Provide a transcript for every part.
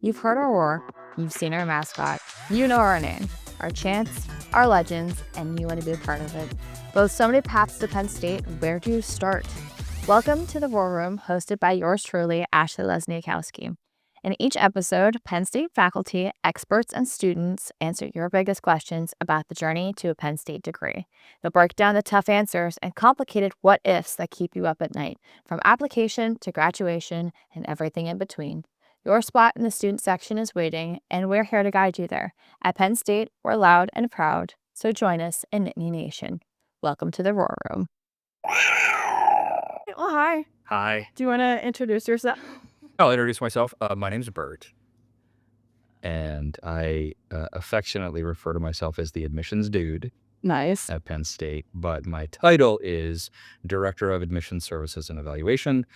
You've heard our roar, you've seen our mascot, you know our name, our chants, our legends, and you want to be a part of it. But with so many paths to Penn State, where do you start? Welcome to the War Room, hosted by yours truly, Ashley Lesniakowski. In each episode, Penn State faculty, experts, and students answer your biggest questions about the journey to a Penn State degree. They'll break down the tough answers and complicated what-ifs that keep you up at night, from application to graduation and everything in between. Your spot in the student section is waiting, and we're here to guide you there. At Penn State, we're loud and proud, so join us in Nittany Nation. Welcome to the Roar Room. Well, hi. Hi. Do you want to introduce yourself? I'll introduce myself. My name's Bert, and I affectionately refer to myself as the admissions dude Nice. at Penn State, but my title is Director of Admissions Services and Evaluation,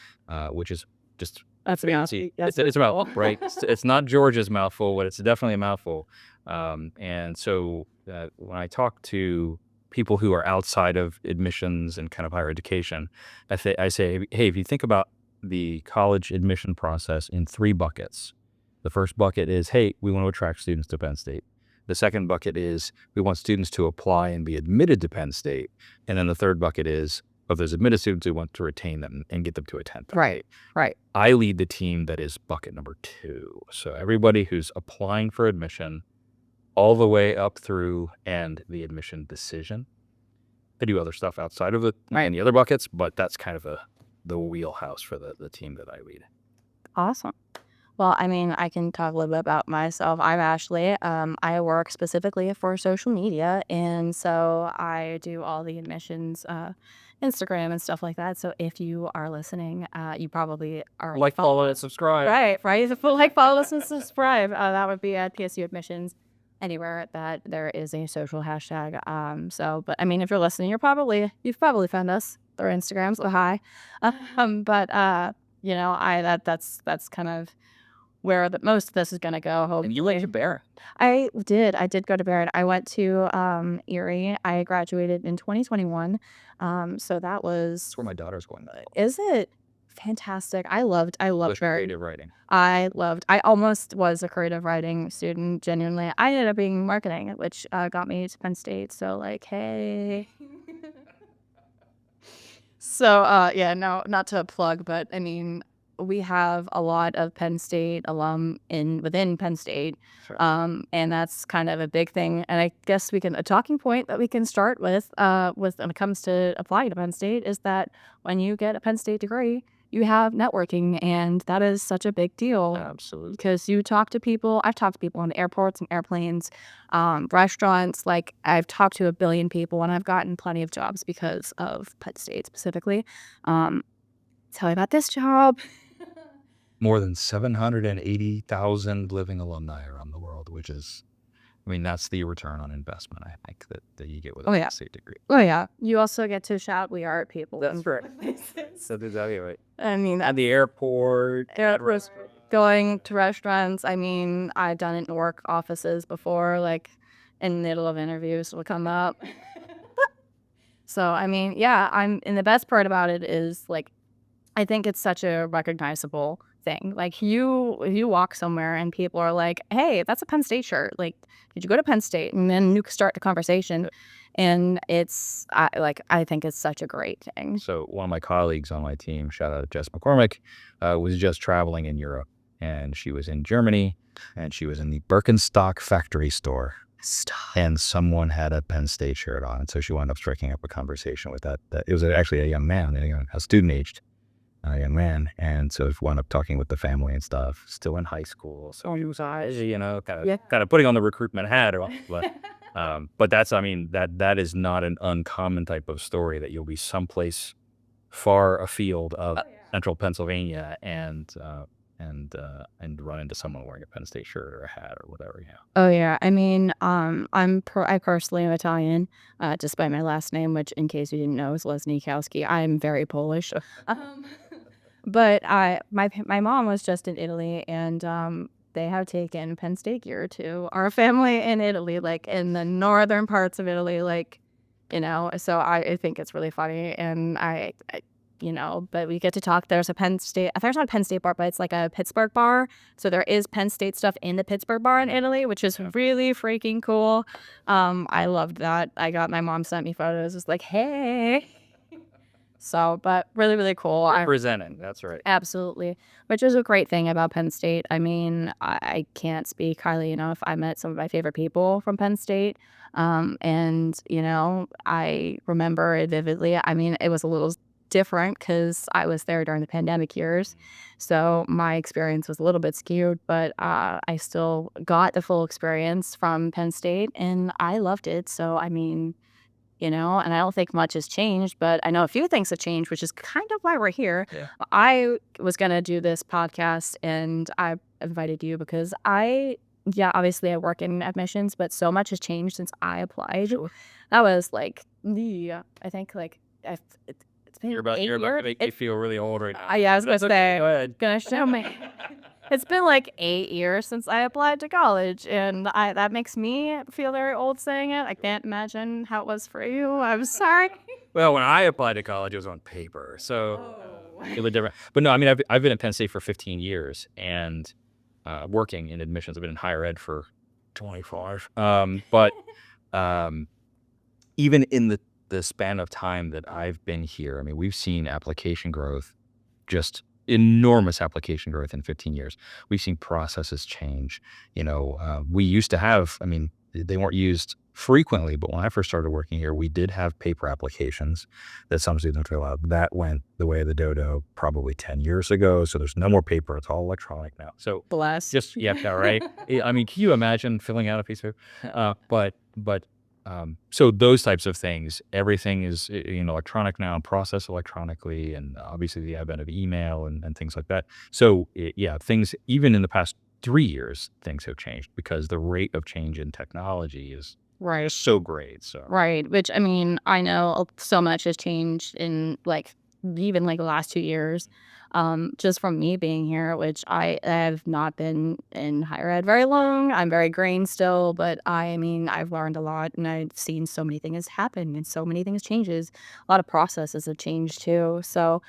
which is just... That's to be honest. It's a mouthful, right? It's not George's mouthful, but it's definitely a mouthful. And so when I talk to people who are outside of admissions and kind of higher education, I say, hey, if you think about the college admission process in three buckets. The first bucket is, hey, we want to attract students to Penn State. The second bucket is, we want students to apply and be admitted to Penn State. And then the third bucket is, of those admitted students, we want to retain them and get them to attend Penn State. Right. I lead the team that is bucket number 2. So everybody who's applying for admission all the way up through and the admission decision. I do other stuff outside of any other buckets, but that's kind of the wheelhouse for the team that I lead. Awesome. Well, I mean, I can talk a little bit about myself. I'm Ashley. I work specifically for social media, and so I do all the admissions, Instagram and stuff like that. So if you are listening, you probably are Follow, and subscribe. Right. Follow us and subscribe. That would be at PSU Admissions. Anywhere that there is a social hashtag. But I mean, if you're listening, you've probably found us through Instagram. So hi. That's kind of where most of this is going to go. Hopefully. And you went to Bert. I did go to Bert. I went to Erie. I graduated in 2021. So that was... That's where my daughter's going. Is it? Fantastic. I loved Bert. Creative writing. I almost was a creative writing student, genuinely. I ended up being marketing, which got me to Penn State. So hey. So, no, not to plug, but I mean, we have a lot of Penn State alum within Penn State. Sure. And that's kind of a big thing. And I guess a talking point that we can start with when it comes to applying to Penn State is that when you get a Penn State degree, you have networking, and that is such a big deal. Absolutely. Because you talk to people. I've talked to people on airports and airplanes, restaurants. Like, I've talked to a billion people, and I've gotten plenty of jobs because of Penn State specifically. Tell me about this job. More than 780,000 living alumni around the world, which is, I mean, that's the return on investment, I think, that you get with a Penn State degree. Oh, yeah. You also get to shout, "We are people." That's right. So that's exactly right. I mean, At the airport. Going to restaurants. I mean, I've done it in work offices before, like in the middle of interviews will come up. So, I mean, yeah, and the best part about it is, like, I think it's such a recognizable thing. Like, you walk somewhere and people are like, "Hey, that's a Penn State shirt. Like, did you go to Penn State?" And then you start the conversation, and I think it's such a great thing. So one of my colleagues on my team, shout out to Jess McCormick, was just traveling in Europe, and she was in Germany, and she was in the Birkenstock factory store. Stop. And someone had a Penn State shirt on, and so she wound up striking up a conversation with that. It was actually a young man, a student-aged young man, and so wound up talking with the family and stuff. Still in high school, so he was, kind of putting on the recruitment hat. But that's, I mean, that is not an uncommon type of story, that you'll be someplace far afield of central Pennsylvania and run into someone wearing a Penn State shirt or a hat or whatever. Yeah. Oh yeah. I mean, I personally am Italian, despite my last name, which, in case you didn't know, is Lesniakowski. I'm very Polish. But my mom was just in Italy, and they have taken Penn State gear to our family in Italy, like in the northern parts of Italy, like, so I think it's really funny, and but we get to talk. There's a Penn State, there's not a Penn State bar, but it's like a Pittsburgh bar. So there is Penn State stuff in the Pittsburgh bar in Italy, which is really freaking cool. I loved that. My mom sent me photos. It's like, hey. So, but really, really cool. Representing, that's right. Absolutely, which is a great thing about Penn State. I mean, I can't speak highly enough. I met some of my favorite people from Penn State, and I remember it vividly. I mean, it was a little different because I was there during the pandemic years, so my experience was a little bit skewed, but I still got the full experience from Penn State, and I loved it. So, I mean, and I don't think much has changed, but I know a few things have changed, which is kind of why we're here. Yeah. I was going to do this podcast, and I invited you because obviously I work in admissions, but so much has changed since I applied. Sure. That was like, I think like, it's been You're about to make me feel really old right now. Yeah, I was going to say, Go ahead. Gonna show me. It's been like 8 years since I applied to college, and that makes me feel very old saying it. I can't imagine how it was for you. I'm sorry. Well, when I applied to college, it was on paper, so it was different. But no, I mean, I've been at Penn State for 15 years, and working in admissions. I've been in higher ed for 25. But even in the span of time that I've been here, I mean, we've seen application growth, just enormous application growth in 15 years. We've seen processes change. We used to have, I mean, they weren't used frequently, but when I first started working here, we did have paper applications that some students fill out. That went the way of the dodo probably 10 years ago. So there's no more paper. It's all electronic now. So bless. Just, yeah, right. I mean, can you imagine filling out a piece of paper? So those types of things, everything is electronic now and processed electronically, and obviously the advent of email and things like that. So things, even in the past 3 years, things have changed because the rate of change in technology is so great. So right, which I mean, I know so much has changed in even the last 2 years, just from me being here, which I have not been in higher ed very long. I'm very green still, but I mean, I've learned a lot, and I've seen so many things happen and so many things changes. A lot of processes have changed too. So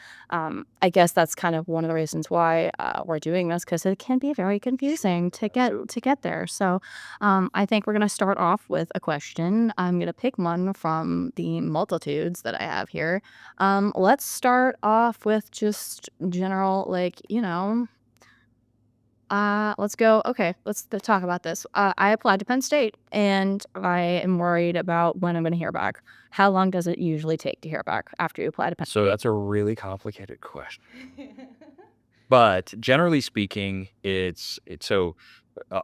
I guess that's kind of one of the reasons why we're doing this, because it can be very confusing to get there. So I think we're going to start off with a question. I'm going to pick one from the multitudes that I have here. Let's start off with just general, let's go. Okay, let's talk about this. I applied to Penn State, and I am worried about when I'm going to hear back. How long does it usually take to hear back after you apply to Penn State? So that's a really complicated question. But generally speaking,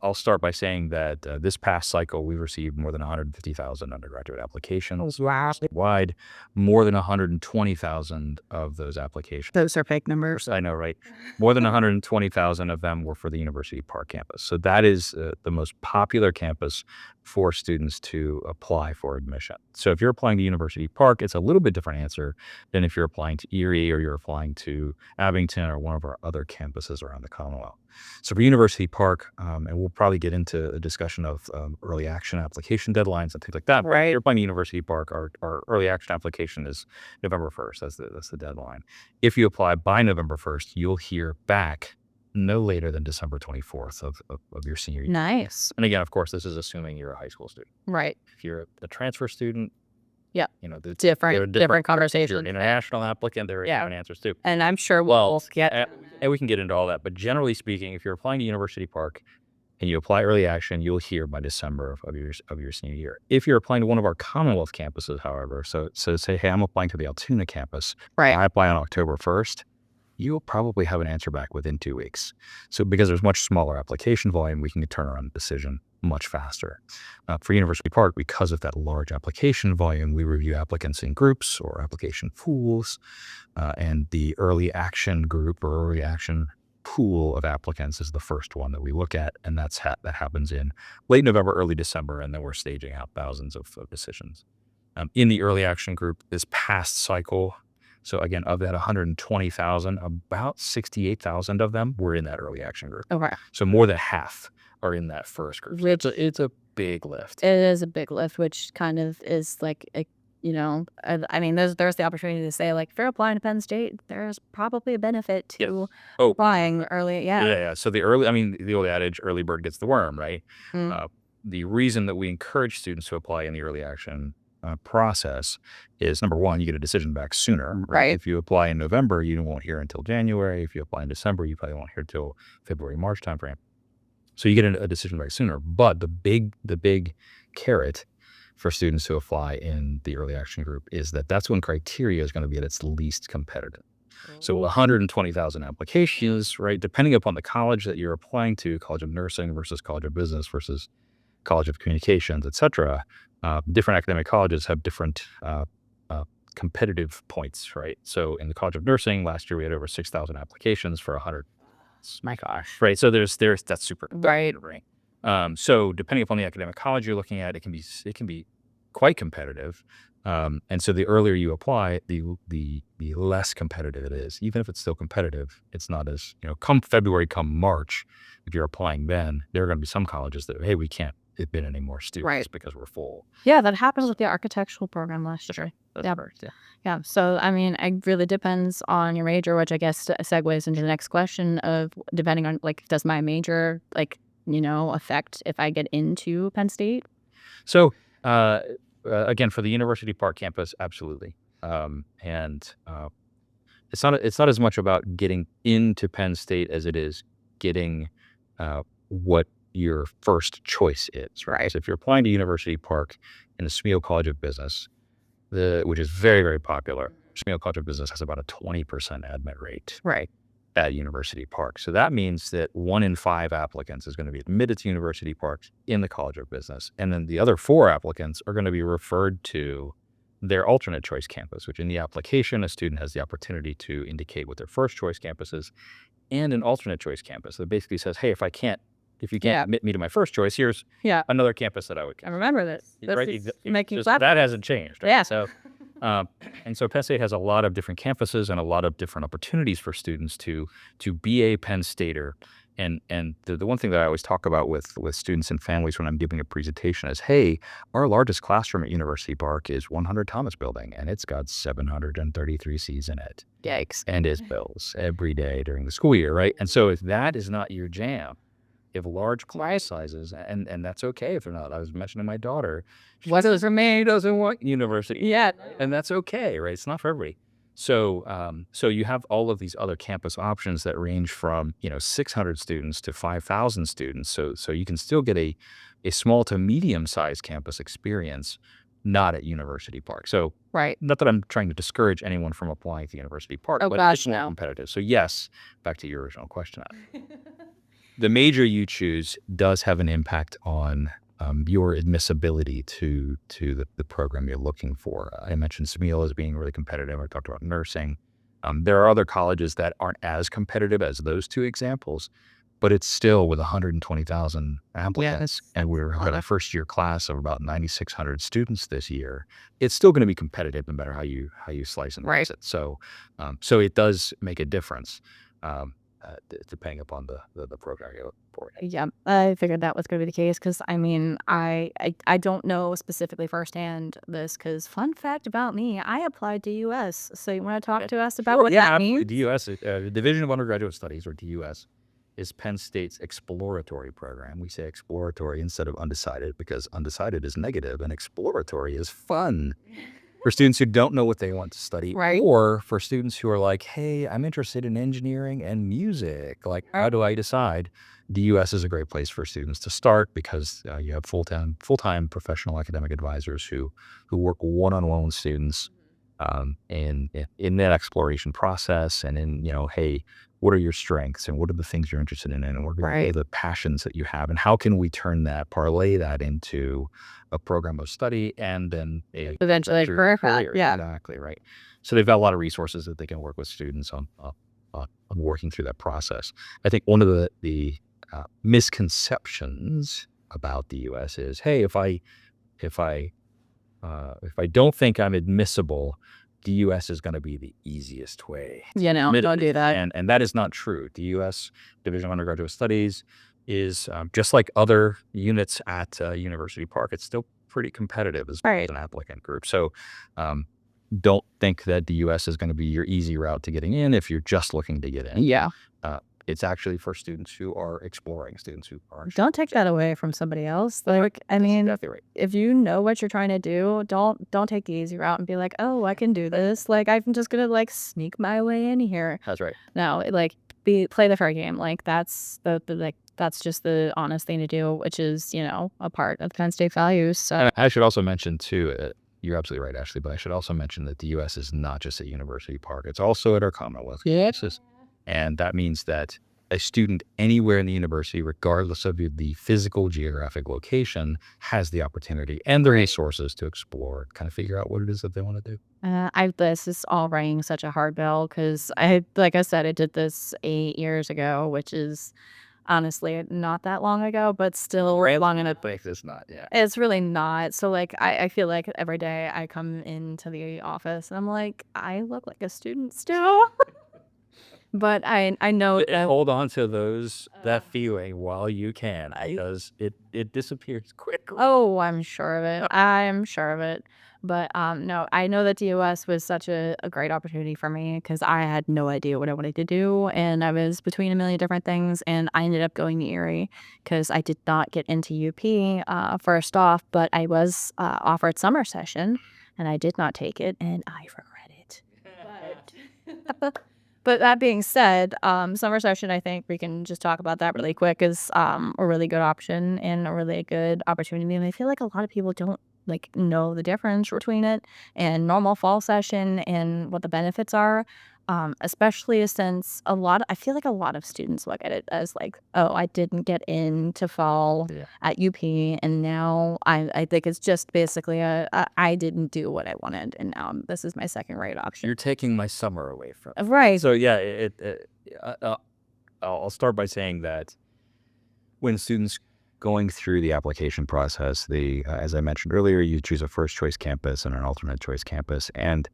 I'll start by saying that this past cycle, we received more than 150,000 undergraduate applications wide. More than 120,000 of those applications. Those are fake numbers. I know, right? More than 120,000 of them were for the University Park campus. So that is the most popular campus for students to apply for admission. So if you're applying to University Park, it's a little bit different answer than if you're applying to Erie or you're applying to Abington or one of our other campuses around the Commonwealth. So for University Park, and we'll probably get into a discussion of early action application deadlines and things like that. Right. But if you're applying to University Park, our early action application is November 1st. That's the deadline. If you apply by November 1st, you'll hear back no later than December 24th of your senior year. Nice. And again, of course, this is assuming you're a high school student. Right. If you're a transfer student, different conversations. You're an international applicant, there are different answers too. And I'm sure we'll get... And we can get into all that. But generally speaking, if you're applying to University Park and you apply early action, you'll hear by December of your senior year. If you're applying to one of our Commonwealth campuses, however, so say, hey, I'm applying to the Altoona campus. Right. I apply on October 1st. You'll probably have an answer back within 2 weeks. So because there's much smaller application volume, we can turn around the decision much faster. For University Park, because of that large application volume, we review applicants in groups or application pools, and the early action group or early action pool of applicants is the first one that we look at, and that happens in late November, early December, and then we're staging out thousands of decisions. In the early action group, this past cycle, so again, of that 120,000, about 68,000 of them were in that early action group. Okay. So more than half are in that first group. It's a big lift. It is a big lift, which kind of is I mean, there's the opportunity to say, like, if you're applying to Penn State, there's probably a benefit Yes. to Oh, applying early. yeah. So the old adage, early bird gets the worm, right? Mm. The reason that we encourage students to apply in the early action process is, number one, you get a decision back sooner. Right. If you apply in November, you won't hear until January. If you apply in December, you probably won't hear until February, March timeframe. So you get a decision back sooner. But the big carrot for students who apply in the early action group is that's when criteria is going to be at its least competitive. So 120,000 applications, right? Depending upon the college that you're applying to, College of Nursing versus College of Business versus College of Communications, et cetera. Different academic colleges have different competitive points, right? So in the College of Nursing, last year we had over 6,000 applications for 100. My gosh. Right. So that's super Right. right. So depending upon the academic college you're looking at, it can be quite competitive. And so the earlier you apply, the less competitive it is. Even if it's still competitive, it's not as, come February, come March, if you're applying then, there are going to be some colleges that, hey, we can't admit any more students because we're full. Yeah, that happened with the architectural program last year. Yeah. Yeah. So, I mean, it really depends on your major, which I guess segues into the next question of depending on, like, does my major, like, affect if I get into Penn State? So, again, for the University Park campus, absolutely. And it's not as much about getting into Penn State as it is getting what your first choice is, right? So if you're applying to University Park in the Smeo College of Business, which is very, very popular, Smeo College of Business has about a 20% admit rate at University Park. So that means that 1 in 5 applicants is going to be admitted to University Park in the College of Business. And then the other 4 applicants are going to be referred to their alternate choice campus, which in the application, a student has the opportunity to indicate what their first choice campus is and an alternate choice campus that basically says, hey, if you can't admit me to my first choice, here's another campus that I would. I remember this. Right? Making that hasn't changed. Right? Yeah. So, and so Penn State has a lot of different campuses and a lot of different opportunities for students to be a Penn Stater. And the one thing that I always talk about with students and families when I'm giving a presentation is, hey, our largest classroom at University Park is 100 Thomas Building, and it's got 733 seats in it. Yikes. And it bills every day during the school year, right? And so if that is not your jam, you have large class sizes, and that's okay if they're not. I was mentioning my daughter. She doesn't want university. Yeah. And that's okay, right? It's not for everybody. So so you have all of these other campus options that range from 600 students to 5,000 students. So you can still get a small to medium-sized campus experience, not at University Park. So not that I'm trying to discourage anyone from applying to University Park, but it's more competitive. So yes, back to your original question. The major you choose does have an impact on your admissibility to the program you're looking for. I mentioned Smeo as being really competitive. I talked about nursing. There are other colleges that aren't as competitive as those 2 examples, but it's still with 120,000 applicants, and we're at a first-year class of about 9,600 students this year. It's still going to be competitive no matter how you slice and dice it. So it does make a difference. Depending upon the program you're looking for. Yeah, I figured that was going to be the case because, I mean, I don't know specifically firsthand this because, fun fact about me, I applied to US. So you want to talk to us about what that means? DUS, the Division of Undergraduate Studies, or DUS, is Penn State's exploratory program. We say exploratory instead of undecided because undecided is negative and exploratory is fun. For students who don't know what they want to study, or for students who are like, hey, I'm interested in engineering and music. Like, how do I decide? DUS is a great place for students to start because you have full-time professional academic advisors who work one-on-one with students in that exploration process and in, hey, what are your strengths and what are the things you're interested in and what are the passions that you have and how can we parlay that into a program of study and then eventually a career path. Yeah, exactly right. So they've got a lot of resources that they can work with students on working through that process. I think one of the misconceptions about the U.S. is, hey, if I don't think I'm admissible, the U.S. is going to be the easiest way. Don't do that. And that is not true. The U.S. Division of Undergraduate Studies is just like other units at University Park. It's still pretty competitive as Right. an applicant group. So don't think that the U.S. is going to be your easy route to getting in if you're just looking to get in. Yeah. It's actually for students who are exploring, students who aren't. Don't take that away from somebody else. Like, I mean, Exactly right. if you know what you're trying to do, don't take the easy route and be like, oh, I can do this. Like, I'm just gonna like sneak my way in here. That's right. No, like play the fair game. Like that's that's just the honest thing to do, which is, you know, a part of Penn State values. So And I should also mention too, you're absolutely right, Ashley, but I should also mention that the U.S. is not just at University Park. It's also at our Commonwealth campuses. And that means that a student anywhere in the university, regardless of the physical geographic location, has the opportunity and the resources to explore, kind of figure out what it is that they want to do. this is all ringing such a hard bell because like I said, I did this 8 years ago, which is honestly not that long ago, but still long enough. But it's not, yeah. It's really not. So like I feel like every day I come into the office and I'm like, I look like a student still. But I know But hold on to that feeling while you can, because it disappears quickly. oh, I'm sure of it. I'm sure of it. But no, I know that the US was such a great opportunity for me because I had no idea what I wanted to do. And I was between a million different things. And I ended up going to Erie because I did not get into UP first off, but I was offered summer session and I did not take it and I regret it. But that being said, summer session, I think we can just talk about that really quick, is a really good option and a really good opportunity. And I feel like a lot of people don't like know the difference between it and normal fall session and what the benefits are. Especially since I feel like a lot of students look at it as like, oh, I didn't get into fall Yeah. at UP, and now I think it's just basically I didn't do what I wanted, and now this is my second rate option. You're taking my summer away from me. Right. So yeah, I'll start by saying that when students going through the application process, as I mentioned earlier, you choose a first choice campus and an alternate choice campus. And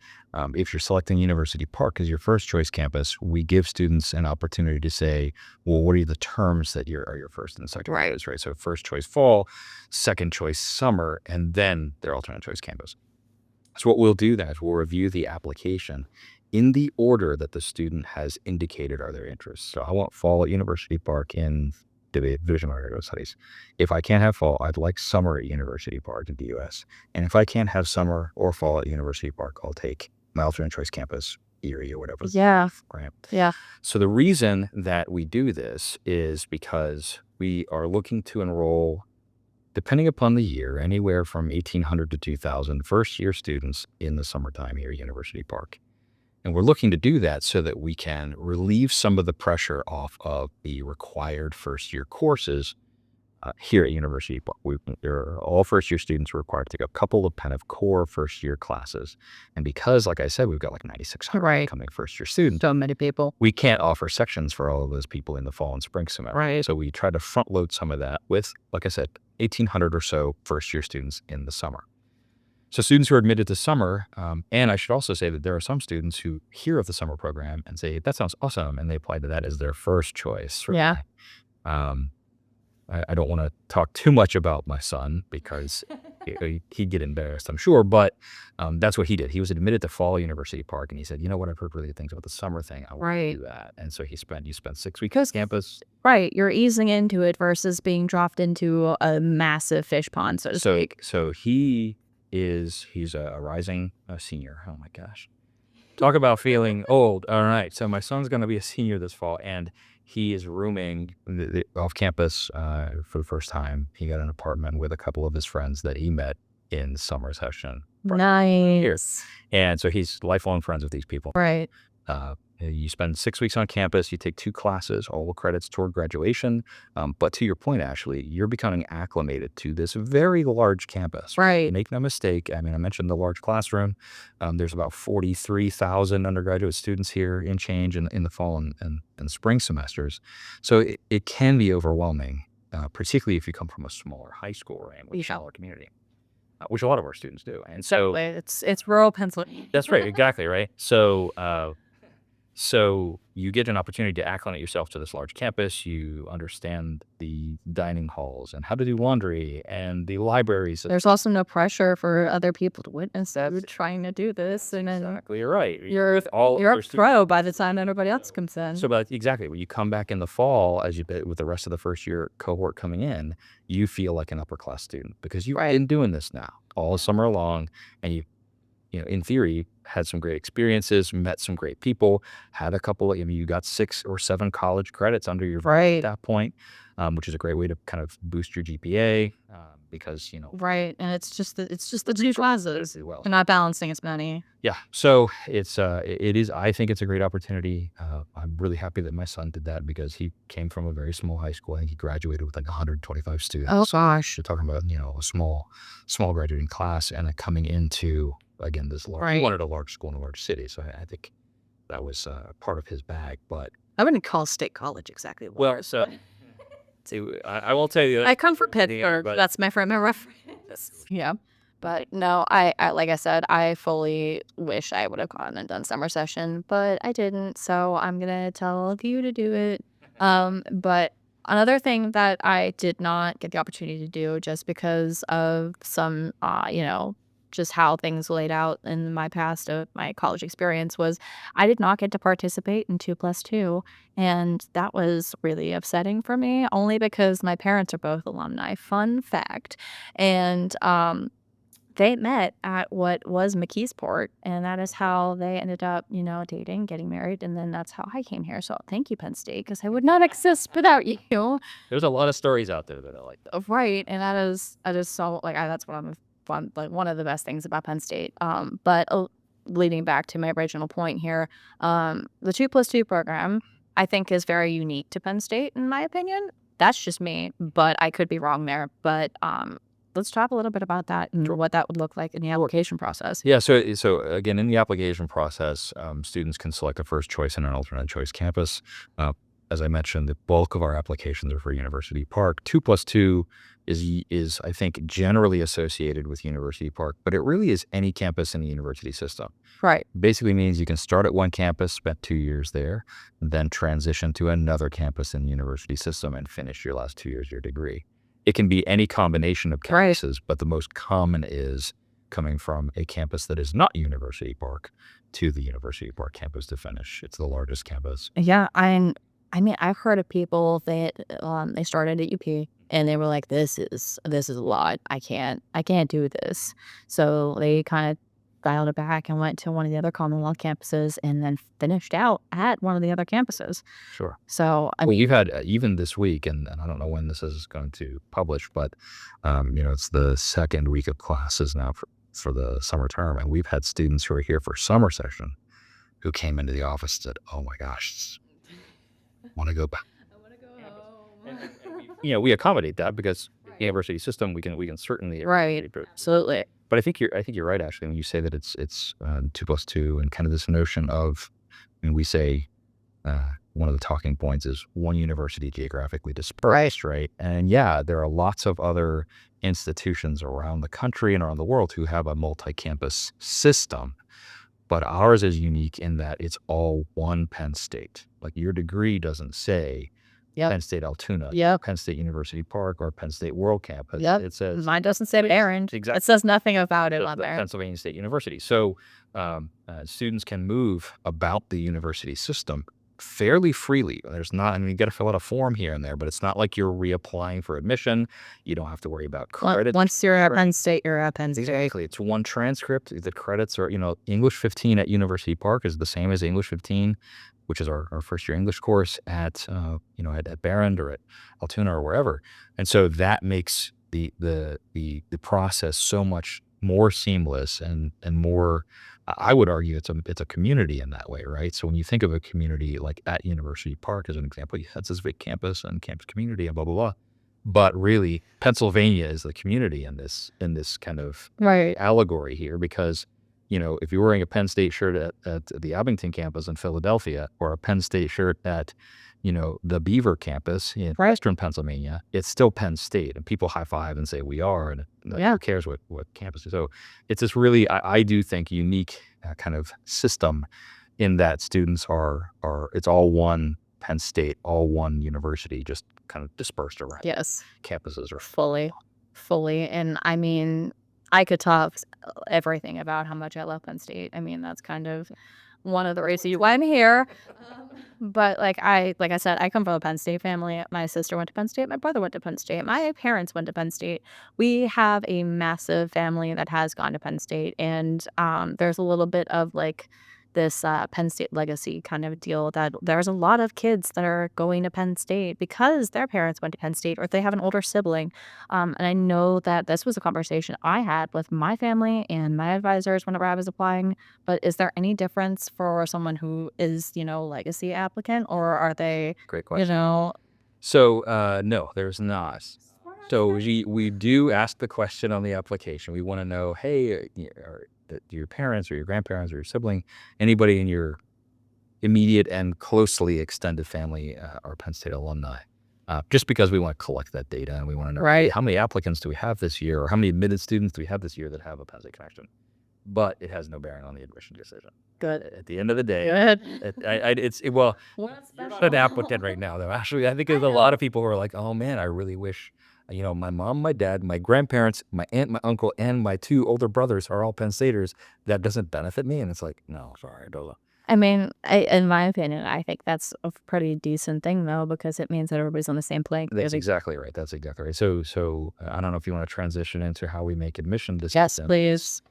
if you're selecting University Park as your first choice campus, we give students an opportunity to say, well, what are the terms that are your first and second choice, right? So first choice fall, second choice summer, and then their alternate choice campus. So what we'll do that, we'll review the application in the order that the student has indicated are their interests. So I want fall at University Park in Division of Undergraduate Studies. If I can't have fall, I'd like summer at University Park in the U.S. And if I can't have summer or fall at University Park, I'll take my alternate choice campus, Erie or whatever. Yeah. Right. Yeah. So the reason that we do this is because we are looking to enroll, depending upon the year, anywhere from 1,800 to 2,000 first-year students in the summertime here at University Park. And we're looking to do that so that we can relieve some of the pressure off of the required first-year courses here at University Park. All first-year students are required to take a couple of kind of core first-year classes. And because, like I said, we've got like 9,600 coming first-year students. So many people. We can't offer sections for all of those people in the fall and spring semester. Right. So we try to front-load some of that with, like I said, 1,800 or so first-year students in the summer. So students who are admitted to summer, and I should also say that there are some students who hear of the summer program and say, that sounds awesome, and they apply to that as their first choice. Right? Yeah. I don't want to talk too much about my son because he'd get embarrassed, I'm sure, but that's what he did. He was admitted to fall University Park, and he said, you know what, I've heard really good things about the summer thing. I want to do that. And so you spent 6 weeks on campus. Right. You're easing into it versus being dropped into a massive fish pond, so to speak. So he's a rising senior. Oh my gosh. Talk about feeling old. All right. So my son's going to be a senior this fall, and he is rooming off campus for the first time. He got an apartment with a couple of his friends that he met in summer session. Nice. And so he's lifelong friends with these people. Right. You spend 6 weeks on campus, you take 2 classes, all credits toward graduation. But to your point, Ashley, you're becoming acclimated to this very large campus. Right. Make no mistake. I mean, I mentioned the large classroom. There's about 43,000 undergraduate students here in change in the fall and spring semesters. So it can be overwhelming, particularly if you come from a smaller high school, right, with a smaller community. Which a lot of our students do. And so it's rural Pennsylvania. That's right, exactly, right? So So you get an opportunity to acclimate yourself to this large campus. You understand the dining halls and how to do laundry and the libraries. There's also no pressure for other people to witness that you're trying to do this, and then Exactly, you're right. you're all you're other a pro by the time everybody else comes in. So, but exactly, when you come back in the fall, as you with the rest of the first year cohort coming in, you feel like an upper class student because you've been doing this now all summer long, and in theory, had some great experiences, met some great people, had a couple. I mean, you got 6 or 7 college credits under your belt at that point, which is a great way to kind of boost your GPA because Right, and it's just the 2 classes. well. You're not balancing as many. Yeah, so it is. I think it's a great opportunity. I'm really happy that my son did that because he came from a very small high school. I think he graduated with like 125 students. Oh gosh, You're talking about a small graduating class, and then coming into again this large. He wanted a large school in a large city, so I think that was part of his bag. But I wouldn't call State College exactly. well, so see, I will tell you that I come from Pittsburgh. That's my frame of reference. Yeah. But no, I like I said, I fully wish I would have gone and done summer session, but I didn't. So I'm gonna tell all of you to do it. But another thing that I did not get the opportunity to do just because of some, just how things laid out in my past of my college experience was I did not get to participate in 2+2. And that was really upsetting for me, only because my parents are both alumni. Fun fact. And they met at what was McKeesport, and that is how they ended up, dating, getting married, and then that's how I came here. So thank you, Penn State, because I would not exist without you. There's a lot of stories out there that I like that. Right, and that is, I just saw, that's what I'm fun, like one of the best things about Penn State. But leading back to my original point here, the 2+2 program, I think, is very unique to Penn State, in my opinion. That's just me, but I could be wrong there. But let's talk a little bit about that and what that would look like in the application process. Yeah, so again, in the application process, students can select a first choice and an alternate choice campus. As I mentioned, the bulk of our applications are for University Park. 2+2 is I think generally associated with University Park, but it really is any campus in the university system. Right. Basically means you can start at one campus, spend 2 years there, then transition to another campus in the university system and finish your last 2 years of your degree. It can be any combination of campuses, but the most common is coming from a campus that is not University Park to the University Park campus to finish. It's the largest campus. Yeah, I mean, I've heard of people that they started at UP and they were like, "This is a lot. I can't do this." So they kind of dialed it back and went to one of the other Commonwealth campuses and then finished out at one of the other campuses. Sure. So well, you've had even this week, and I don't know when this is going to publish, but it's the second week of classes now for the summer term, and we've had students who are here for summer session who came into the office and said, "Oh my gosh, I want to go back." I want to go home. And we accommodate that because the university system we can certainly absolutely. But I think you're right, Ashley, when you say that it's 2+2 and kind of this notion of, when we say one of the talking points is one university geographically dispersed, right? And yeah, there are lots of other institutions around the country and around the world who have a multi-campus system, but ours is unique in that it's all one Penn State. Like your degree doesn't say Penn State Altoona, Penn State University Park, or Penn State World Campus. It says mine doesn't say Barron. Exactly. It says nothing about it on there. Pennsylvania State University. So students can move about the university system fairly freely. There's not, you got to fill out a form here and there, but it's not like you're reapplying for admission. You don't have to worry about credit. Once you're at Penn State, you're at Penn State. Exactly. It's one transcript. The credits are, English 15 at University Park is the same as English 15, which is our first year English course at Barron or at Altoona or wherever. And so that makes the process so much more seamless and more, I would argue it's a community in that way, right? So when you think of a community like at University Park as an example, that's this big campus and campus community and blah, blah, blah. But really, Pennsylvania is the community in this kind of allegory here, because if you're wearing a Penn State shirt at the Abington campus in Philadelphia, or a Penn State shirt at, the Beaver campus in Western Pennsylvania, it's still Penn State, and people high five and say we are, and who cares what campus is. So it's this really, I do think, unique kind of system in that students are it's all one Penn State, all one university, just kind of dispersed around Yes. campuses or Fully. And I mean, I could talk everything about how much I love Penn State. I mean, that's kind of one of the reasons why I'm here. But like I said, I come from a Penn State family. My sister went to Penn State. My brother went to Penn State. My parents went to Penn State. We have a massive family that has gone to Penn State, and there's a little bit of like this Penn State legacy kind of deal that there's a lot of kids that are going to Penn State because their parents went to Penn State or if they have an older sibling. And I know that this was a conversation I had with my family and my advisors whenever I was applying. But is there any difference for someone who is, legacy applicant, or are they, Great you question. know, So no, there's not. So we do ask the question on the application. We want to know, hey, do your parents or your grandparents or your sibling, anybody in your immediate and closely extended family are Penn State alumni? Just because we want to collect that data and we want to know, hey, right? how many applicants do we have this year, or how many admitted students do we have this year that have a Penn State connection? But it has no bearing on the admission decision. Good. At the end of the day, Good. well, What's you're not special? an applicant right now, though. Actually, I think I there's a lot know. of people who are like, oh man, I really wish, my mom, my dad, my grandparents, my aunt, my uncle, and my 2 older brothers are all Penn Staters. That doesn't benefit me. And it's like, no, sorry, Dola. I mean, in my opinion, I think that's a pretty decent thing, though, because it means that everybody's on the same plane. That's exactly right. That's exactly right. So I don't know if you want to transition into how we make admission Yes, decisions. please.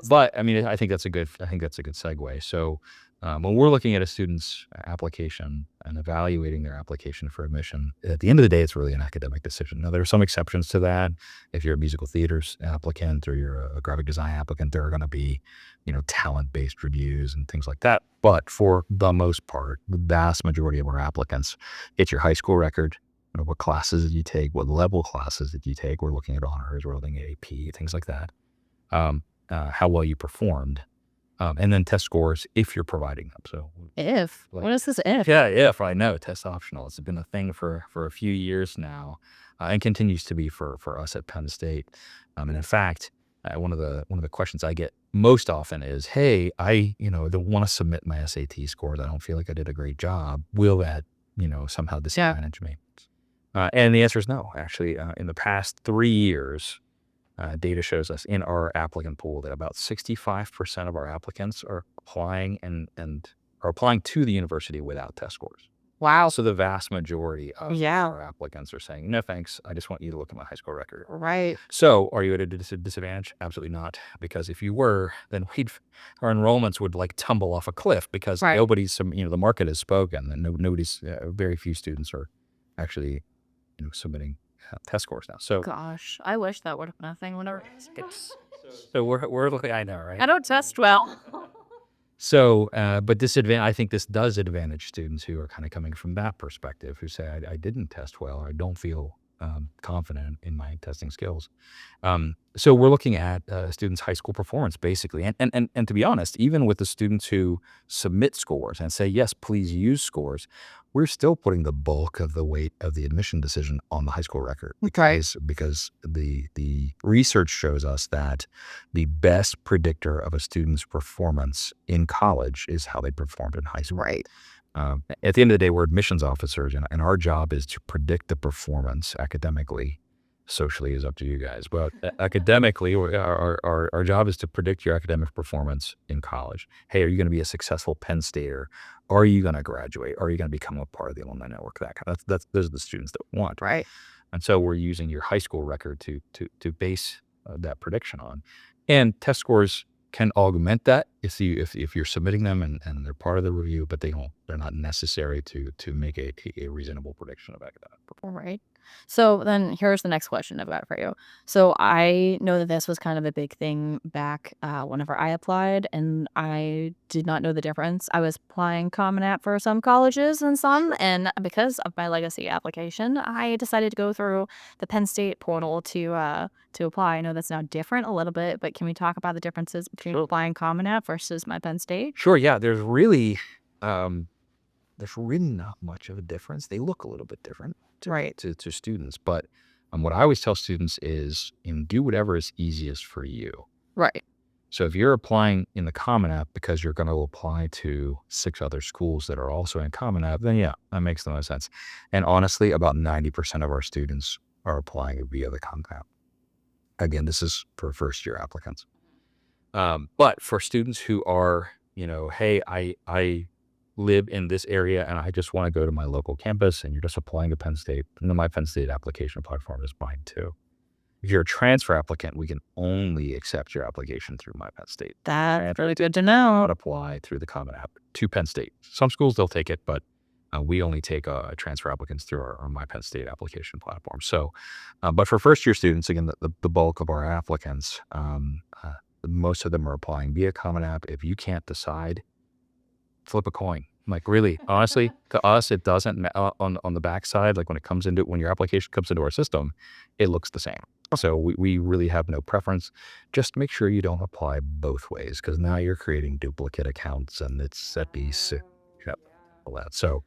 But I mean, I think that's a good segue. So when we're looking at a student's application and evaluating their application for admission, at the end of the day, it's really an academic decision. Now, there are some exceptions to that. If you're a musical theaters applicant or you're a graphic design applicant, there are going to be, talent-based reviews and things like that. But for the most part, the vast majority of our applicants, it's your high school record, what classes did you take, what level classes did you take. We're looking at honors, we're looking at AP, things like that. How well you performed, and then test scores if you're providing them. So What is this if? yeah, if I know, test optional. It's been a thing for a few years now, and continues to be for us at Penn State. And in fact, one of the questions I get most often is, hey, I don't want to submit my SAT scores. I don't feel like I did a great job. Will that somehow disadvantage me? And the answer is no. Actually, in the past 3 years, data shows us in our applicant pool that about 65% of our applicants are applying and are applying to the university without test scores. Wow. So the vast majority of Yeah. our applicants are saying, no, thanks. I just want you to look at my high school record. Right. So are you at a disadvantage? Absolutely not. Because if you were, then our enrollments would tumble off a cliff because Right. nobody's, the market has spoken and nobody's, very few students are actually, submitting test scores now. So Gosh, I wish that would have been a thing whenever. So we're looking. I know, right? I don't test well. So, but I think this does advantage students who are kind of coming from that perspective, who say, I didn't test well, or I don't feel confident in my testing skills. So we're looking at students' high school performance, basically. And to be honest, even with the students who submit scores and say, yes, please use scores, we're still putting the bulk of the weight of the admission decision on the high school record. Because the research shows us that the best predictor of a student's performance in college is how they performed in high school. Right. At the end of the day, we're admissions officers, and our job is to predict the performance academically. Socially is up to you guys. But academically, our job is to predict your academic performance in college. Hey, are you going to be a successful Penn Stater? Are you going to graduate? Are you going to become a part of the alumni network? Those are the students that we want. Right. And so we're using your high school record to base that prediction on. And test scores can augment that if you're submitting them and they're part of the review, but they're not necessary to make a reasonable prediction of academic performance. Right. So then here's the next question I've got for you. So I know that this was kind of a big thing back whenever I applied, and I did not know the difference. I was applying Common App for some colleges and some, and because of my legacy application, I decided to go through the Penn State portal to apply. I know that's now different a little bit, but can we talk about the differences between applying Common App versus my Penn State? Sure. Yeah. There's really not much of a difference. They look a little bit different to students, but what I always tell students is, do whatever is easiest for you. Right. So if you're applying in the Common App because you're going to apply to 6 other schools that are also in Common App, then yeah, that makes the most sense. And honestly, about 90% of our students are applying via the Common App. Again, this is for first-year applicants. But for students who are, hey, I live in this area and I just want to go to my local campus, and you're just applying to Penn State, and then my Penn State application platform is fine too. If you're a transfer applicant, we can only accept your application through My Penn State. That's really good to know. Not apply through the Common App to Penn State. Some schools, they'll take it, but we only take transfer applicants through our My Penn State application platform. So, but for first-year students, again, the bulk of our applicants, most of them are applying via Common App. If you can't decide, flip a coin. Like, really, honestly, to us, it doesn't on the backside. Like when your application comes into our system, it looks the same. So we really have no preference. Just make sure you don't apply both ways, because now you're creating duplicate accounts, and it's at least all that. So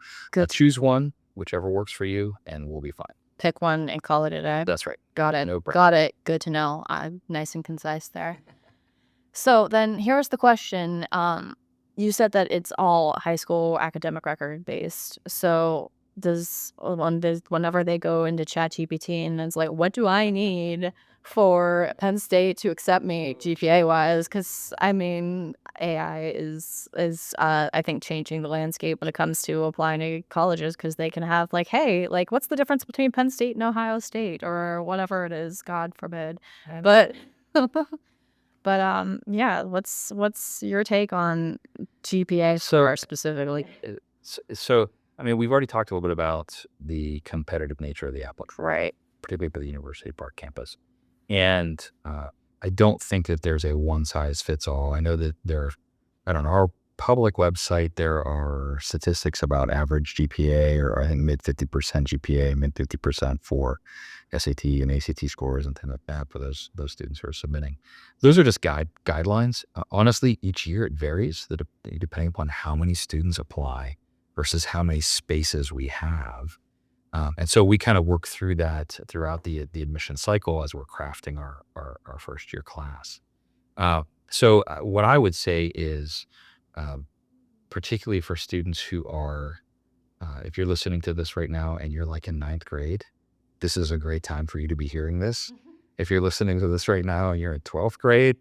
choose one, whichever works for you, and we'll be fine. Pick one and call it a day. That's right. Got it. No problem. Got it. Good to know. I'm nice and concise there. So then here's the question. You said that it's all high school academic record based. So whenever they go into ChatGPT and it's like, what do I need for Penn State to accept me GPA wise? Because I mean, AI is I think changing the landscape when it comes to applying to colleges, because they can have like, hey, like, what's the difference between Penn State and Ohio State or whatever it is, God forbid. But yeah, what's your take on GPA score specifically? So I mean, we've already talked a little bit about the competitive nature of the applicant, Right. particularly for the University Park campus. And I don't think that there's a one size fits all. I know that on our public website, there are statistics about average GPA, or I think mid 50% GPA, mid 50% for SAT and ACT scores and things like that for those students who are submitting. Those are just guidelines. Honestly, each year it varies depending upon how many students apply versus how many spaces we have. And so we kind of work through that throughout the admission cycle as we're crafting our first year class. So what I would say is, particularly for students who are, if you're listening to this right now and you're like in 9th grade, this is a great time for you to be hearing this. If you're listening to this right now and you're in 12th grade,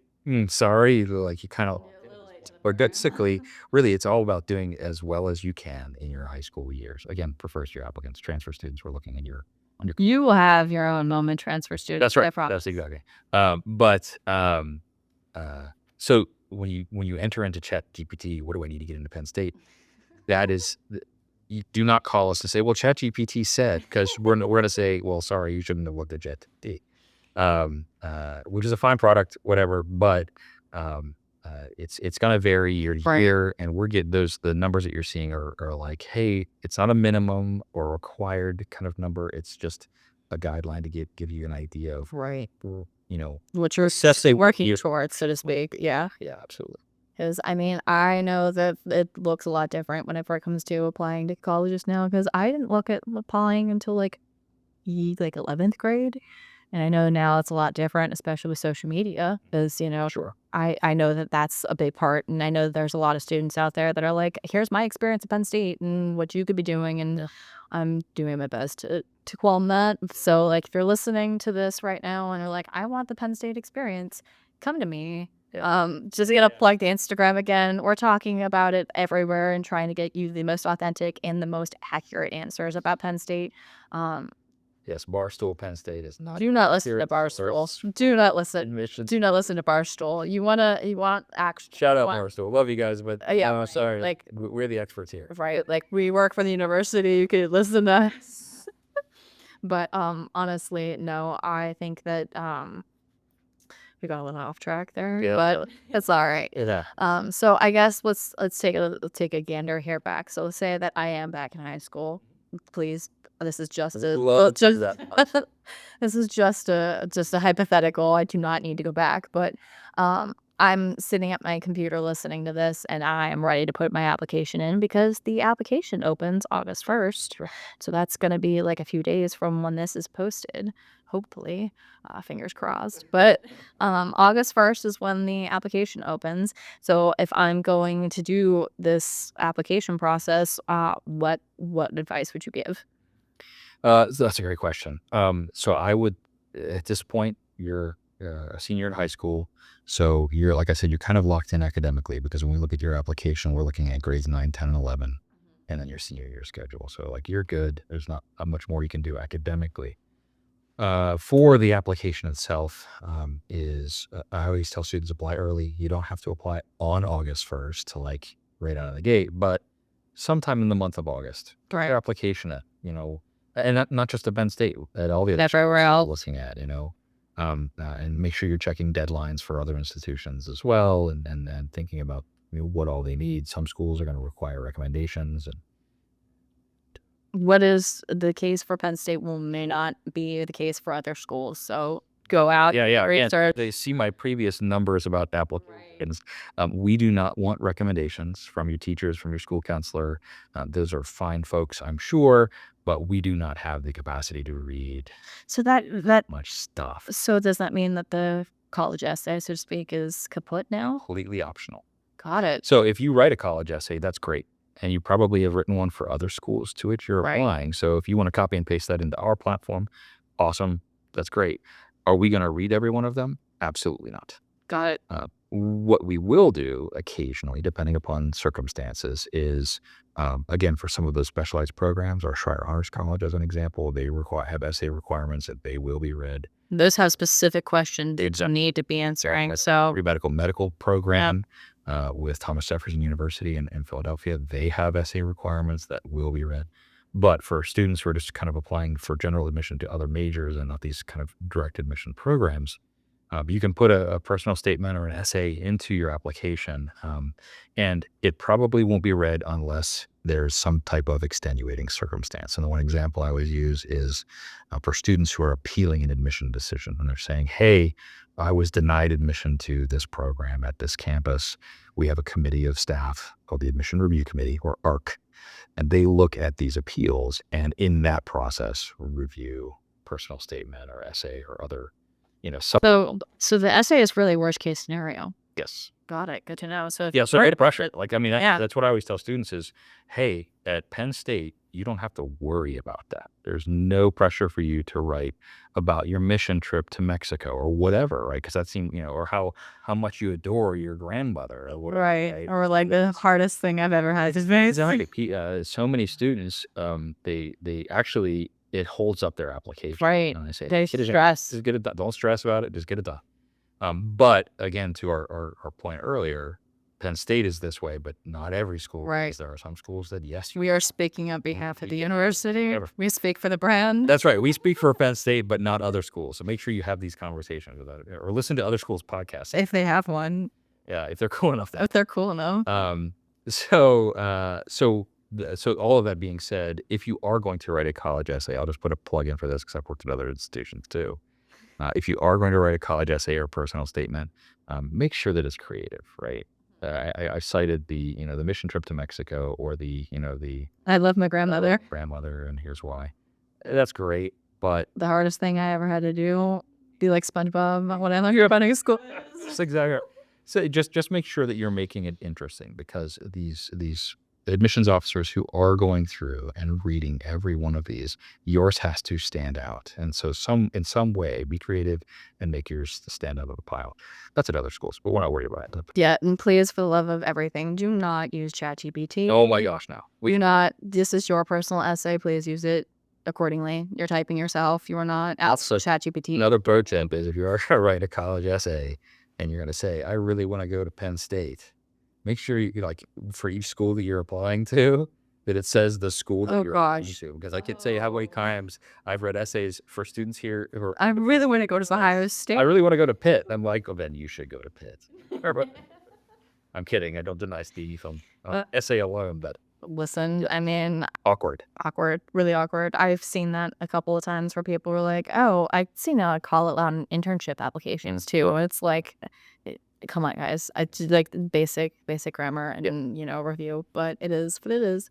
sorry, like you kind of, or basically, really, it's all about doing as well as you can in your high school years. Again, for first-year applicants, transfer students, we're looking at on your. You will have your own moment, transfer student. That's right. I promise. That's exactly. So when you enter into ChatGPT, what do I need to get into Penn State? That is, you do not call us to say, well, ChatGPT said, because we're going to say, well, sorry, you shouldn't have looked at ChatGPT, which is a fine product, whatever, but. It's going to vary year to year, and the numbers that you're seeing are like, hey, it's not a minimum or required kind of number. It's just a guideline to give you an idea of what you're working towards, so to speak. Yeah, absolutely. Because I mean, I know that it looks a lot different whenever it comes to applying to colleges now, because I didn't look at applying until like 11th grade. And I know now it's a lot different, especially with social media, because, Sure. I know that that's a big part. And I know that there's a lot of students out there that are like, here's my experience at Penn State and what you could be doing. And I'm doing my best to qualm that. So, like, if you're listening to this right now and you're like, I want the Penn State experience, come to me. Just gonna plug the Instagram again. We're talking about it everywhere and trying to get you the most authentic and the most accurate answers about Penn State. Yes, Barstool Penn State is not. Do not listen to Barstool. Do not listen to Barstool. You want action. Shout out Barstool. Love you guys, but sorry. Like, we're the experts here. Right. Like, we work for the university. You could listen to us. But honestly, no, I think that we got a little off track there. Yeah. But it's all right. Yeah. So I guess let's take a gander here back. So let's say that I am back in high school. Please. This is just a hypothetical. I do not need to go back, but I'm sitting at my computer listening to this, and I am ready to put my application in because the application opens August 1st. So that's going to be like a few days from when this is posted. hopefully, fingers crossed. But August 1st is when the application opens. So if I'm going to do this application process, what advice would you give? So that's a great question. So I would, at this point, you're a senior in high school. So you're, like I said, you're kind of locked in academically because when we look at your application, we're looking at grades 9, 10, and 11, and then your senior year schedule. So like you're good. There's not much more you can do academically. For the application itself, I always tell students apply early. You don't have to apply on August 1st to like right out of the gate, but sometime in the month of August, Right. your application at, and not just at Penn State, at all the other Everywhere schools else. you're looking at, and make sure you're checking deadlines for other institutions as well, and thinking about what all they need. Some schools are going to require recommendations, and What is the case for Penn State may not be the case for other schools. So go out, yeah, research. they see my previous numbers about applications. We do not want recommendations from your teachers, from your school counselor. Those are fine folks, I'm sure, but we do not have the capacity to read So that much stuff. so does that mean that the college essay, so to speak, is kaput now? Completely optional. Got it. So if you write a college essay, that's great. And you probably have written one for other schools to which you're Right. applying. So if you want to copy and paste that into our platform, awesome. That's great. Are we going to read every one of them? Absolutely not. Got it. What we will do occasionally, depending upon circumstances, is again, for some of those specialized programs, our Schreier Honors College, as an example, they have essay requirements that they will be read. Those have specific questions that Exactly. need to be answering. That's So pre-medical medical program with Thomas Jefferson University in Philadelphia, they have essay requirements that will be read. But for students who are just kind of applying for general admission to other majors and not these kind of direct admission programs, you can put a personal statement or an essay into your application, and it probably won't be read unless there's some type of extenuating circumstance. And the one example I always use is for students who are appealing an admission decision, and they're saying, hey, I was denied admission to this program at this campus. We have a committee of staff called the Admission Review Committee, or ARC, and they look at these appeals and in that process review personal statement or essay or other, so the essay is really worst case scenario. yes. Got it. Good to know. So Yeah, so great pressure. Like, I mean, Yeah. that's what I always tell students is, hey, at Penn State, you don't have to worry about that. There's no pressure for you to write about your mission trip to Mexico or whatever, right? Because that seems, or how much you adore your grandmother or whatever. Right. Or like the hardest thing I've ever had to face. Exactly. So many students, they actually, it holds up their application. Right. And I say, They "Get it done. stress. Just get it done. Don't stress about it. Just get it done." But again, to our point earlier, Penn State is this way, but not every school. Right. Is. There are some schools that, yes, We are speaking on behalf of the university. Never. We speak for the brand. that's right. We speak for Penn State, but not other schools. So make sure you have these conversations with other, or listen to other schools' podcasts. If they have one. Yeah, if they're cool enough. If they're cool enough. So all of that being said, if you are going to write a college essay, I'll just put a plug in for this because I've worked at other institutions too. If you are going to write a college essay or personal statement, make sure that it's creative, right? I cited the mission trip to Mexico or the I love my grandmother. grandmother, and here's why. That's great, but The hardest thing I ever had to do, be like SpongeBob when I learned about in school. that's exactly. So just make sure that you're making it interesting because these admissions officers who are going through and reading every one of these, yours has to stand out. And so in some way, be creative and make yours stand out of the pile. That's at other schools, but we're not worried about it. Yeah, and please, for the love of everything, do not use ChatGPT. Oh my gosh, no. Do not. This is your personal essay. Please use it accordingly. You're typing yourself. You are not asking Also, ChatGPT. Another bird tip is if you are going to write a college essay and you're going to say, I really want to go to Penn State, make sure you, like, for each school that you're applying to, that it says the school that Oh, you're applying gosh. to. Because I can tell you how many times I've read essays for students here who are, I really want to go to Ohio State. I really want to go to Pitt. I'm like, well, then you should go to Pitt. I'm kidding. I don't deny Stevie from essay alone, but Listen, I mean, awkward. really awkward. I've seen that a couple of times where people were like, oh, I've seen a call it on internship applications too. And it's like, come on, guys. I did like basic grammar and, review, but it is what it is.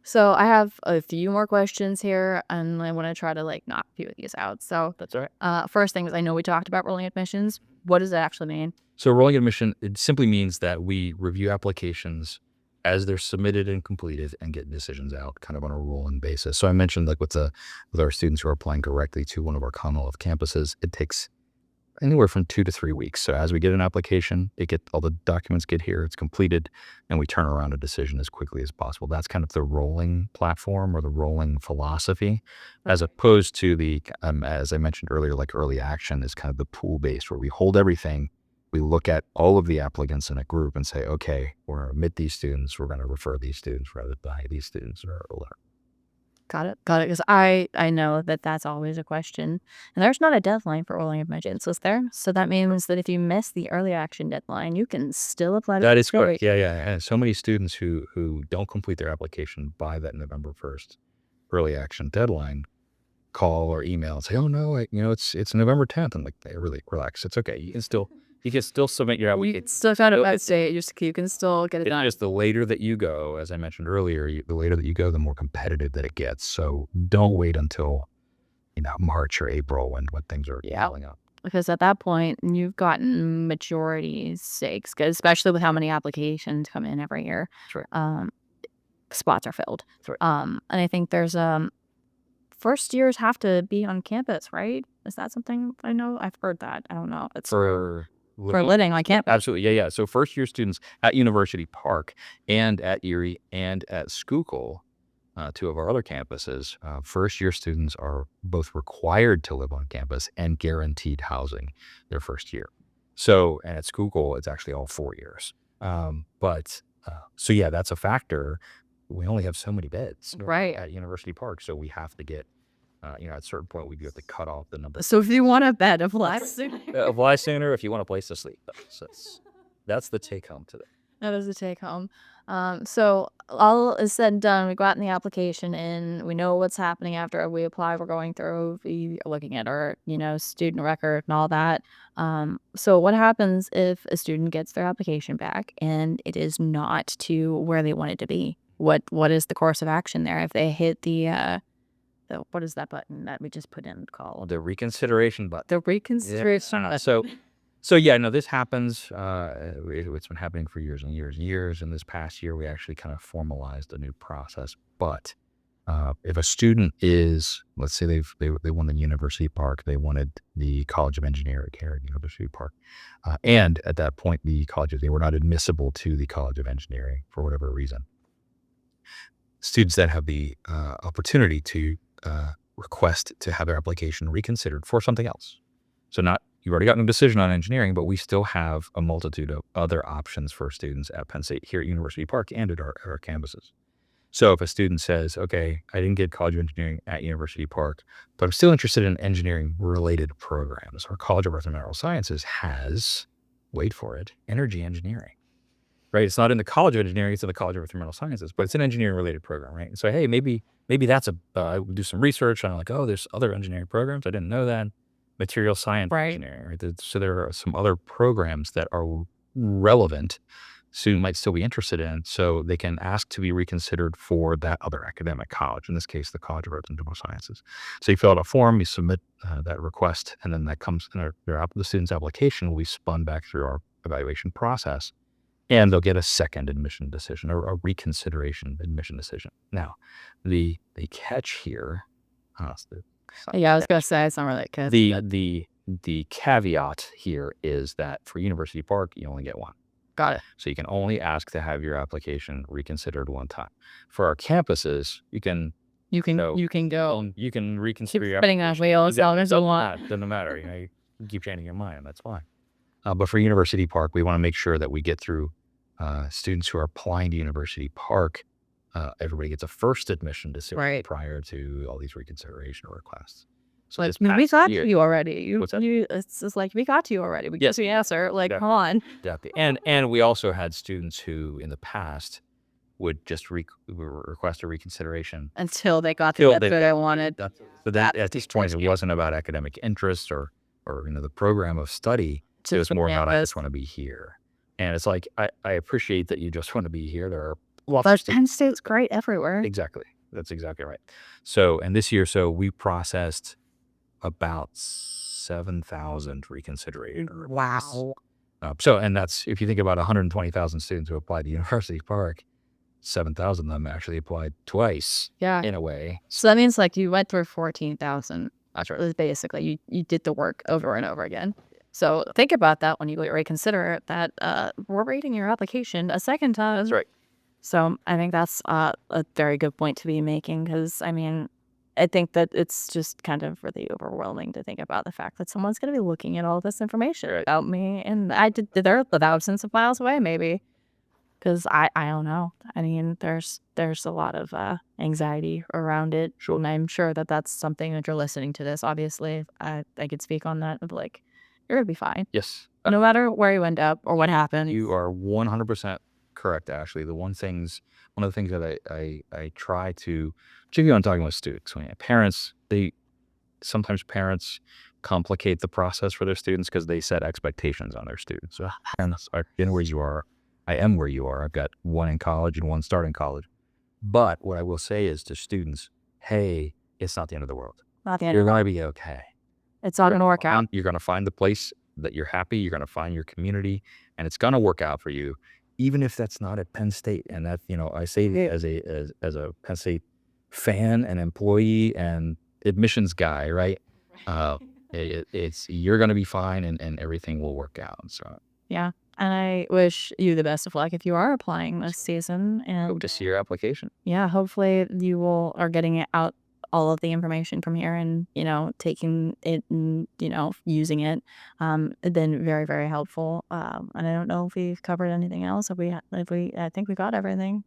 So I have a few more questions here, and I want to try to like knock a few of these out. So That's all right. first thing is, I know we talked about rolling admissions. What does that actually mean? So rolling admission, it simply means that we review applications as they're submitted and completed and get decisions out kind of on a rolling basis. So I mentioned like with our students who are applying directly to one of our Commonwealth campuses, it takes anywhere from 2 to 3 weeks. So as we get an application, all the documents get here, it's completed, and we turn around a decision as quickly as possible. That's kind of the rolling platform or the rolling philosophy, as opposed to the, as I mentioned earlier, like early action is kind of the pool based where we hold everything. We look at all of the applicants in a group and say, okay, we're going to admit these students, we're going to refer these students, rather than deny these students or whatever. Got it. Got it. Because I know that that's always a question. And there's not a deadline for rolling admissions, is there? So that means that if you miss the early action deadline, you can still apply to That is school. correct. Yeah. And so many students who don't complete their application by that November 1st early action deadline call or email and say, "Oh no, it's November 10th." I'm like, "Hey, really relax. It's okay. You can still submit your You application." can still kind of say you can still get it It's done. just the later that you go, as I mentioned earlier, the later that you go, the more competitive that it gets. So don't wait until March or April when things are filling up. Because at that point, you've gotten majority sakes, especially with how many applications come in every year. That's right. Spots are filled. That's right. And I think there's first years have to be on campus, right? Is that something I know? I've heard that. I don't know. It's For living on campus. Absolutely. Yeah. So first year students at University Park and at Erie and at Schuylkill, two of our other campuses, first year students are both required to live on campus and guaranteed housing their first year. So, and at Schuylkill, it's actually all 4 years. So yeah, that's a factor. We only have so many beds Right. at University Park. So we have to get, at a certain point, we do have to cut off the number. So if you want a bed of less, Fly sooner if you want a place to sleep. That's the take home today. that is a take home. So all is said and done. We got in the application in. We know what's happening after we apply. We're going through, looking at our, student record and all that. So what happens if a student gets their application back and it is not to where they want it to be? What is the course of action there? If they hit the what is that button that we just put in called? The reconsideration button. The reconsideration. So yeah, no, this happens. It's been happening for years and years and years. And this past year, we actually kind of formalized a new process. But if a student is, let's say they wanted University Park, they wanted the College of Engineering here at University Park, and at that point, they were not admissible to the College of Engineering for whatever reason. Students then have the opportunity to request to have their application reconsidered for something else. So you've already gotten a decision on engineering, but we still have a multitude of other options for students at Penn State here at University Park and at our campuses. So if a student says, okay, I didn't get College of Engineering at University Park, but I'm still interested in engineering-related programs, our College of Earth and Mineral Sciences has, wait for it, energy engineering. Right? It's not in the College of Engineering, it's in the College of Earth and Mineral Sciences, but it's an engineering-related program, right? And so, hey, maybe that's I would do some research on there's other engineering programs. I didn't know that. Material science engineering, right? So there are some other programs that are relevant, student might still be interested in, so they can ask to be reconsidered for that other academic college, in this case, the College of Earth and Mineral Sciences. So you fill out a form, you submit that request, and then that comes in the student's application will be spun back through our evaluation process, and they'll get a second admission decision or a reconsideration admission decision. Now, the catch here, yeah, I was gonna say it's not really good. The caveat here is that for University Park, you only get one. Got it. So you can only ask to have your application reconsidered one time. For our campuses, you can go. You can reconsider your Spinning on wheels, as long as you want. Doesn't matter. You keep changing your mind. That's fine. But for University Park, we want to make sure that we get through students who are applying to University Park. Everybody gets a first admission decision prior to all these reconsideration requests. So we got to you already. What's that? It's just like we got to you already. We got the answer. Come on. Exactly. And we also had students who in the past would just request a reconsideration until they got the benefit they wanted. But that at this point, it wasn't about academic interest or the program of study. It was more about I just want to be here. And it's like I appreciate that you just want to be here. There are Well, But Penn State's great everywhere. exactly. That's exactly right. So, and this year, so we processed about 7,000 reconsideration requests. Wow. So, and that's, if you think about 120,000 students who applied to University Park, 7,000 of them actually applied twice Yeah. in a way. So that means like you went through 14,000. That's right. Basically, you did the work over and over again. So think about that when you reconsider that we're rating your application a second time. That's right. So I think that's a very good point to be making because, I mean, I think that it's just kind of really overwhelming to think about the fact that someone's going to be looking at all this information Right. about me. And I did there thousands of miles away, maybe. Because I don't know. I mean, there's a lot of anxiety around it. Sure. And I'm sure that that's something that you're listening to this. Obviously, I could speak on that of like, you're going to be fine. Yes. No matter where you end up or what happens. You are 100% correct, Ashley. One of the things that I try to, particularly when talking with students, when parents, sometimes parents complicate the process for their students because they set expectations on their students. So, parents are in where you are. I am where you are. I've got one in college and one starting college. But what I will say is to students, hey, it's not the end of the world. Not the end. You're going to be okay. It's all going to work out. You're going to find the place that you're happy. You're going to find your community, and it's going to work out for you, even if that's not at Penn State. And that, I say as a Penn State fan and employee and admissions guy, right? It's you're going to be fine, and everything will work out. So yeah. And I wish you the best of luck if you are applying this season. And hope to see your application. Yeah, hopefully you are getting it out all of the information from here and, taking it and, using it. Been very, very helpful. And I don't know if we've covered anything else. I think we got everything.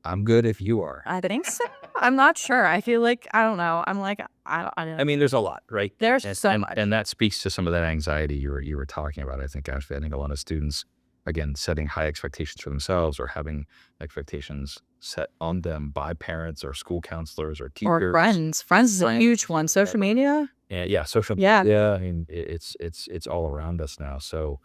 I'm good if you are. I think so. I'm not sure. I feel like, I don't know. I'm like, I don't know. I mean, there's a lot, right? There's so much. And that speaks to some of that anxiety you were talking about. I think, Ashley, I think a lot of students, again, setting high expectations for themselves or having expectations set on them by parents or school counselors or teachers. Or friends. Friends is a huge one. Social media? Yeah, social media. I mean, it's all around us now. So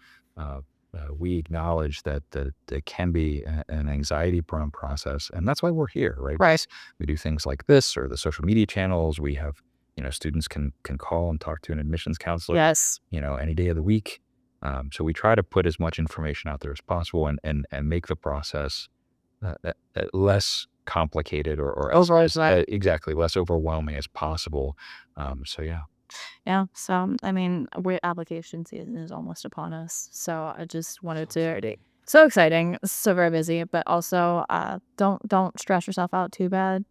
we acknowledge that it can be an anxiety-prone process, and that's why we're here, right? Right. We do things like this or the social media channels. We have, students can call and talk to an admissions counselor. Yes. Any day of the week. So we try to put as much information out there as possible and make the process less complicated or exactly less overwhelming as possible. So yeah. Yeah. So, I mean, application season is almost upon us. So I just wanted to. So exciting. So very busy, but also don't stress yourself out too bad.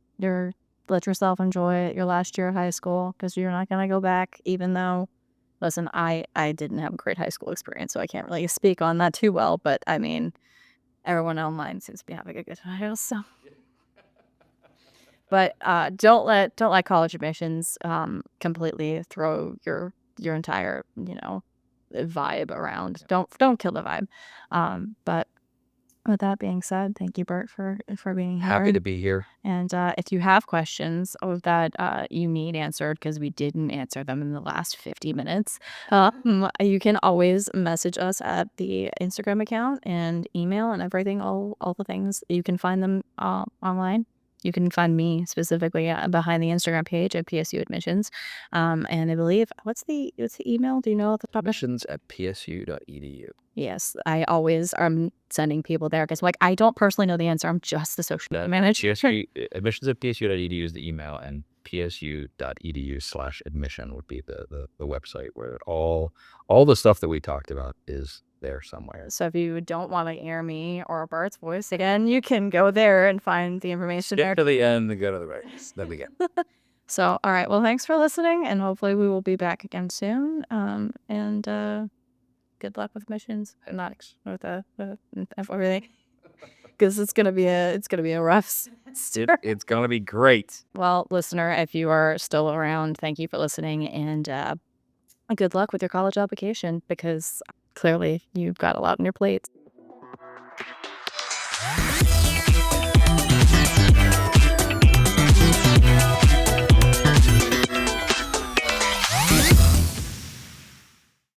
Let yourself enjoy your last year of high school because you're not going to go back, even though, listen, I didn't have a great high school experience, so I can't really speak on that too well. But I mean, everyone online seems to be having a good time. So. But don't let college admissions completely throw your entire vibe around. Don't kill the vibe. But with that being said, thank you, Bert, for being here. Happy to be here. And if you have questions that you need answered because we didn't answer them in the last 50 minutes, you can always message us at the Instagram account and email and everything. All the things you can find them online. You can find me specifically behind the Instagram page at PSU Admissions. And I believe, what's the email? Do you know? Admissions@psu.edu. Yes, I always am sending people there because I don't personally know the answer. I'm just the social media manager. Admissions@psu.edu is the email, and psu.edu/admission would be the website where all the stuff that we talked about is there somewhere. So if you don't want to hear me or Bert's voice again, you can go there and find the information there. Get to the end and go to the right. Then we get. So, all right. Well, thanks for listening, and hopefully we will be back again soon. And good luck with missions, and not with everything, because it's gonna be a rough. It's gonna be great. Well, listener, if you are still around, thank you for listening, and good luck with your college application because clearly you've got a lot on your plate.